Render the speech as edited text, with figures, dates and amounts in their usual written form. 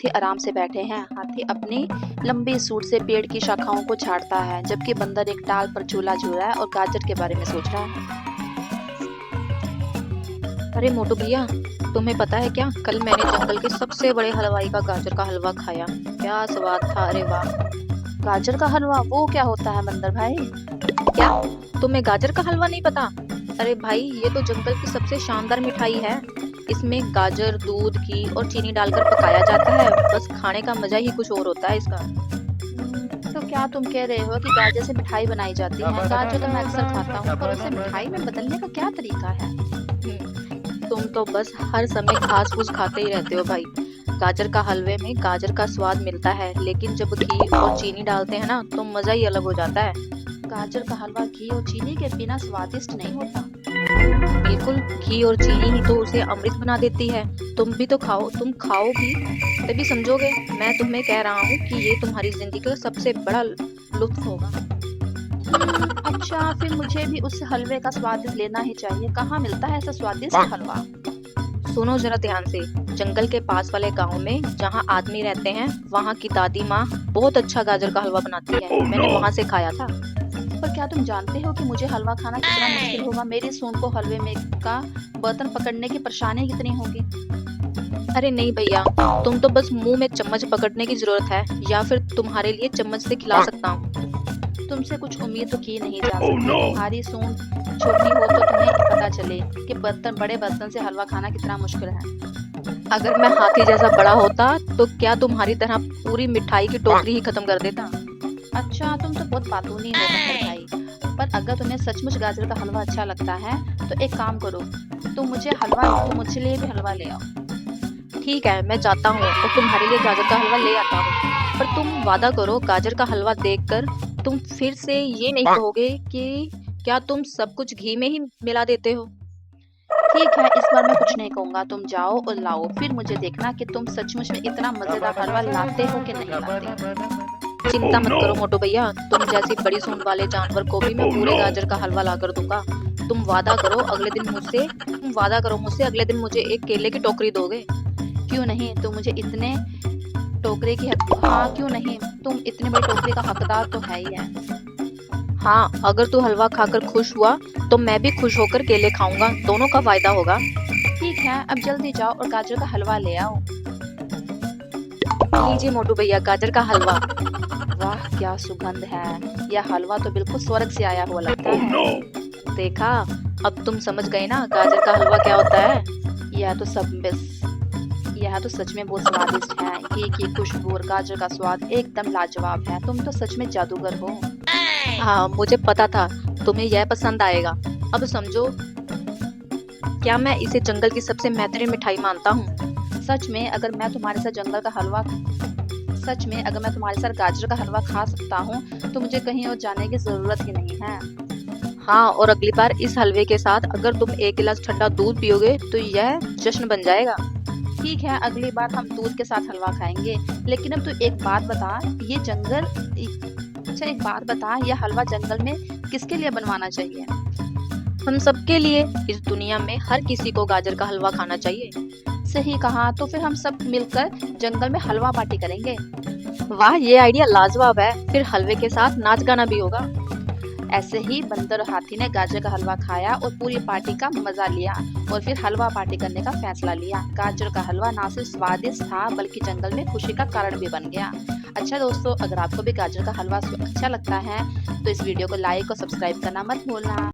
हाथी आराम से बैठे हैं। हाथी अपनी लंबी सूंड से पेड़ की शाखाओं को छाटता है, जबकि बंदर एक डाल पर झूला झूल रहा है और गाजर के बारे में सोच रहा है। अरे मोटू भैया, तुम्हें पता है क्या, कल मैंने जंगल के सबसे बड़े हलवाई का गाजर का हलवा खाया। क्या स्वाद था, अरे वाह। गाजर का हलवा, वो क्या होता है बंदर भाई? क्या तुम्हें गाजर का हलवा नहीं पता? अरे भाई, ये तो जंगल की सबसे शानदार मिठाई है। इसमें गाजर, दूध, घी और चीनी डालकर पकाया जाता है। बस खाने का मजा ही कुछ और होता है इसका। तो क्या तुम कह रहे हो कि गाजर से मिठाई बनाई जाती है? गाजर तो मैं अक्सर खाता हूँ, पर उसे मिठाई में बदलने का क्या तरीका है? तुम तो बस हर समय घास फूस खाते ही रहते हो भाई। गाजर का हलवे में गाजर का स्वाद मिलता है, लेकिन जब घी और चीनी डालते हैं ना, तो मजा ही अलग हो जाता है। गाजर का हलवा घी और चीनी के बिना स्वादिष्ट नहीं होता। बिल्कुल, घी और चीनी ही तो उसे अमृत बना देती है। तुम भी तो खाओ, तुम खाओगी तभी समझोगे। मैं तुम्हें कह रहा हूँ कि ये तुम्हारी जिंदगी का सबसे बड़ा लुत्फ होगा। अच्छा, फिर मुझे भी उस हलवे का स्वाद लेना ही चाहिए। कहाँ मिलता है ऐसा स्वादिष्ट हलवा? सुनो जरा ध्यान से। जंगल के पास वाले गांव में जहाँ आदमी रहते हैं, वहाँ की दादी माँ बहुत अच्छा गाजर का हलवा बनाती है। मैंने वहाँ से खाया था। पर क्या तुम जानते हो कि मुझे हलवा खाना कितना मुश्किल होगा? मेरी सूंड को हलवे में का बर्तन पकड़ने की परेशानी कितनी होगी? अरे नहीं भैया, तुम तो बस मुंह में चम्मच पकड़ने की जरूरत है, या फिर तुम्हारे लिए चम्मच से खिला सकता हूँ। तुमसे कुछ उम्मीद तो की नहीं जा सकती। तुम्हारी सूंड छोटी हो तो तुम्हें पता चले कि बड़े बर्तन से हलवा खाना कितना मुश्किल है। अगर मैं हाथी जैसा बड़ा होता तो क्या तुम्हारी तरह पूरी मिठाई की टोकरी ही खत्म कर देता? अच्छा, तुम तो बहुत बातूनी हो बंदर भाई। पर अगर तुम्हें सचमुच गाजर का हलवा अच्छा लगता है तो एक काम करो, तुम मुझे लिए भी हलवा ले आओ। ठीक है, मैं जाता हूँ और तुम्हारे लिए गाजर का हलवा ले आता हूँ। पर तुम वादा करो, गाजर का हलवा देखकर तुम फिर से ये नहीं कहोगे कि क्या तुम सब कुछ घी में ही मिला देते हो। ठीक है, इस बार मैं कुछ नहीं कहूँगा। तुम जाओ और लाओ, फिर मुझे देखना कि तुम सचमुच में इतना मजेदार हलवा लाते हो कि नहीं लाते। चिंता मत करो मोटू भैया, तुम जैसी बड़ी सूंड वाले जानवर को भी मैं पूरे गाजर का हलवा ला कर दूंगा। तुम वादा करो मुझसे अगले दिन मुझे एक केले की टोकरी दोगे। क्यों नहीं, तुम मुझे इतने टोकरे की हाँ क्यों नहीं, तुम इतने बड़ी टोकरी का हकदार तो है ही है। हाँ, अगर तू हलवा खाकर खुश हुआ तो मैं भी खुश होकर केले खाऊंगा। दोनों का फायदा होगा। ठीक है, अब जल्दी जाओ और गाजर का हलवा ले आओ। लीजिए मोटू भैया, गाजर का हलवा। वाह, क्या सुगंध है। यह हलवा तो बिल्कुल स्वर्ग से आया हुआ लगता है। देखा, अब तुम समझ गए ना गाजर का हलवा क्या होता है। यह तो सच में बहुत स्वादिष्ट है। घी की खुशबू और गाजर का स्वाद एकदम लाजवाब है। तुम तो सच में जादूगर हो। हाँ, मुझे पता था तुम्हें यह पसंद आएगा। अब समझो, क्या मैं इसे जंगल की सबसे बेहतरीन मिठाई मानता हूँ। सच में अगर मैं तुम्हारे साथ गाजर का हलवा खा सकता हूँ तो मुझे कहीं और जाने की जरूरत ही नहीं है। हाँ, और अगली बार इस हलवे के साथ अगर तुम एक गिलास ठंडा दूध पियोगे तो यह जश्न बन जाएगा। ठीक है, अगली बार हम दूध के साथ हलवा खाएंगे। लेकिन अब तू एक बात बता, यह हलवा जंगल में किसके लिए बनवाना चाहिए? हम सबके लिए। इस दुनिया में हर किसी को गाजर का हलवा खाना चाहिए। सही कहा, तो फिर हम सब मिलकर जंगल में हलवा पार्टी करेंगे। वाह, ये आइडिया लाजवाब है। फिर हलवे के साथ नाच गाना भी होगा। ऐसे ही बंदर और हाथी ने गाजर का हलवा खाया और पूरी पार्टी का मजा लिया और फिर हलवा पार्टी करने का फैसला लिया। गाजर का हलवा ना सिर्फ स्वादिष्ट था बल्कि जंगल में खुशी का कारण भी बन गया। अच्छा दोस्तों, अगर आपको भी गाजर का हलवा अच्छा लगता है तो इस वीडियो को लाइक और सब्सक्राइब करना मत भूलना।